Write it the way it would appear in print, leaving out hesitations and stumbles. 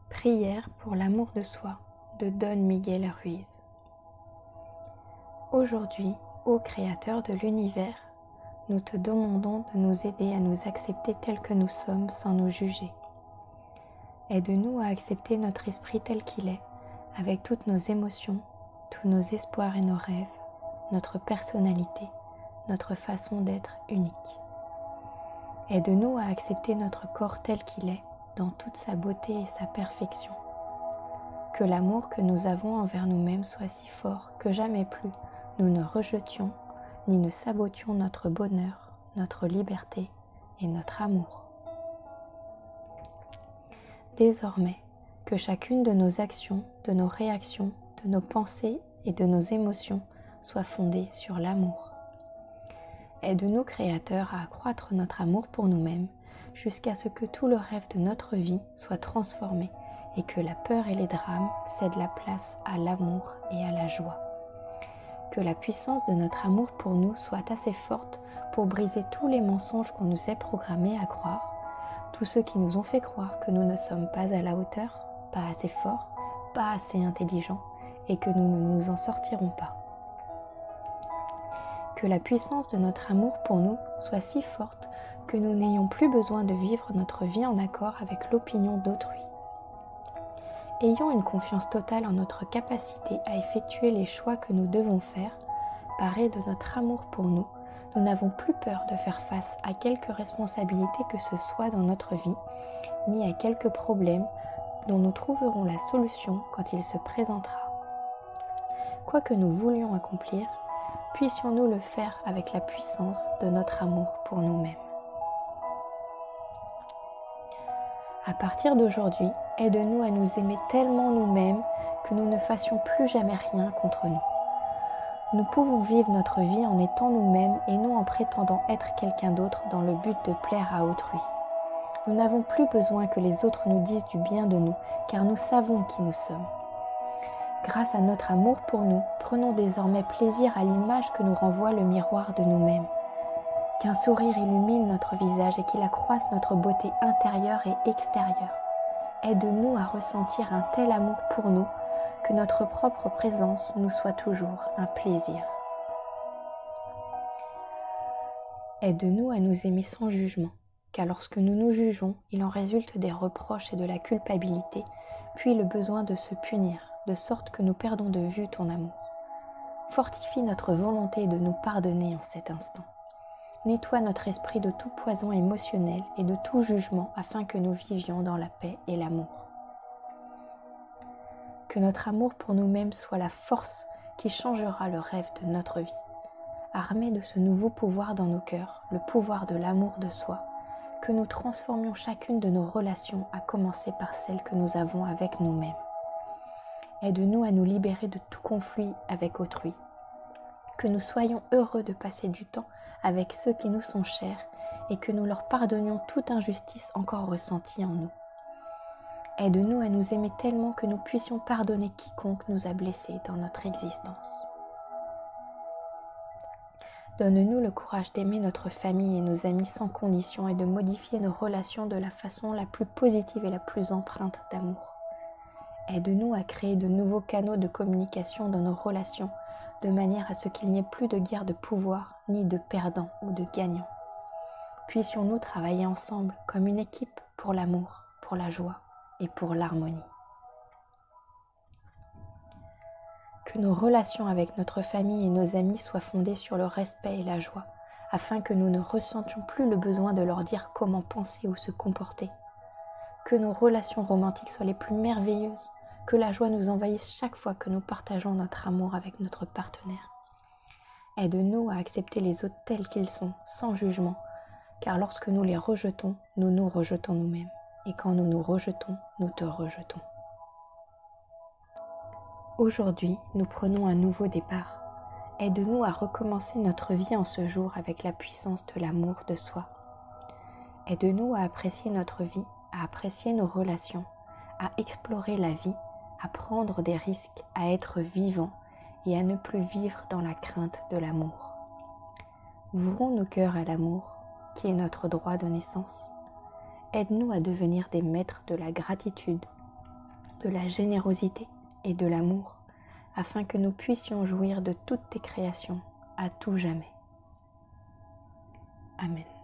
Prière pour l'amour de soi de Don Miguel Ruiz. Aujourd'hui, ô Créateur de l'univers, nous te demandons de nous aider à nous accepter tels que nous sommes sans nous juger. Aide-nous à accepter notre esprit tel qu'il est, avec toutes nos émotions, tous nos espoirs et nos rêves, notre personnalité, notre façon d'être unique. Aide-nous à accepter notre corps tel qu'il est, dans toute sa beauté et sa perfection. Que l'amour que nous avons envers nous-mêmes soit si fort que jamais plus nous ne rejetions ni ne sabotions notre bonheur, notre liberté et notre amour. Désormais, que chacune de nos actions, de nos réactions, de nos pensées et de nos émotions soit fondée sur l'amour. Aide-nous, Créateur, à accroître notre amour pour nous-mêmes jusqu'à ce que tout le rêve de notre vie soit transformé et que la peur et les drames cèdent la place à l'amour et à la joie. Que la puissance de notre amour pour nous soit assez forte pour briser tous les mensonges qu'on nous est programmés à croire, tous ceux qui nous ont fait croire que nous ne sommes pas à la hauteur, pas assez forts, pas assez intelligents et que nous ne nous en sortirons pas. Que la puissance de notre amour pour nous soit si forte que nous n'ayons plus besoin de vivre notre vie en accord avec l'opinion d'autrui. Ayons une confiance totale en notre capacité à effectuer les choix que nous devons faire, parés de notre amour pour nous. Nous n'avons plus peur de faire face à quelque responsabilité que ce soit dans notre vie, ni à quelques problèmes dont nous trouverons la solution quand il se présentera. Quoi que nous voulions accomplir, puissions-nous le faire avec la puissance de notre amour pour nous-mêmes. À partir d'aujourd'hui, aide-nous à nous aimer tellement nous-mêmes que nous ne fassions plus jamais rien contre nous. Nous pouvons vivre notre vie en étant nous-mêmes et non en prétendant être quelqu'un d'autre dans le but de plaire à autrui. Nous n'avons plus besoin que les autres nous disent du bien de nous, car nous savons qui nous sommes. Grâce à notre amour pour nous, prenons désormais plaisir à l'image que nous renvoie le miroir de nous-mêmes. Qu'un sourire illumine notre visage et qu'il accroisse notre beauté intérieure et extérieure. Aide-nous à ressentir un tel amour pour nous que notre propre présence nous soit toujours un plaisir. Aide-nous à nous aimer sans jugement, car lorsque nous nous jugeons, il en résulte des reproches et de la culpabilité, puis le besoin de se punir, de sorte que nous perdons de vue ton amour. Fortifie notre volonté de nous pardonner en cet instant. Nettoie notre esprit de tout poison émotionnel et de tout jugement afin que nous vivions dans la paix et l'amour. Que notre amour pour nous-mêmes soit la force qui changera le rêve de notre vie. Armés de ce nouveau pouvoir dans nos cœurs, le pouvoir de l'amour de soi, que nous transformions chacune de nos relations à commencer par celle que nous avons avec nous-mêmes. Aide-nous à nous libérer de tout conflit avec autrui. Que nous soyons heureux de passer du temps avec ceux qui nous sont chers et que nous leur pardonnions toute injustice encore ressentie en nous. Aide-nous à nous aimer tellement que nous puissions pardonner quiconque nous a blessés dans notre existence. Donne-nous le courage d'aimer notre famille et nos amis sans condition et de modifier nos relations de la façon la plus positive et la plus empreinte d'amour. Aide-nous à créer de nouveaux canaux de communication dans nos relations, de manière à ce qu'il n'y ait plus de guerre de pouvoir, ni de perdants ou de gagnants. Puissions-nous travailler ensemble comme une équipe pour l'amour, pour la joie et pour l'harmonie. Que nos relations avec notre famille et nos amis soient fondées sur le respect et la joie, afin que nous ne ressentions plus le besoin de leur dire comment penser ou se comporter. Que nos relations romantiques soient les plus merveilleuses, que la joie nous envahisse chaque fois que nous partageons notre amour avec notre partenaire. Aide-nous à accepter les autres tels qu'ils sont, sans jugement, car lorsque nous les rejetons, nous nous rejetons nous-mêmes. Et quand nous nous rejetons, nous te rejetons. Aujourd'hui, nous prenons un nouveau départ. Aide-nous à recommencer notre vie en ce jour avec la puissance de l'amour de soi. Aide-nous à apprécier notre vie, à apprécier nos relations, à explorer la vie, à prendre des risques, à être vivant et à ne plus vivre dans la crainte de l'amour. Ouvrons nos cœurs à l'amour, qui est notre droit de naissance. Aide-nous à devenir des maîtres de la gratitude, de la générosité et de l'amour, afin que nous puissions jouir de toutes tes créations à tout jamais. Amen.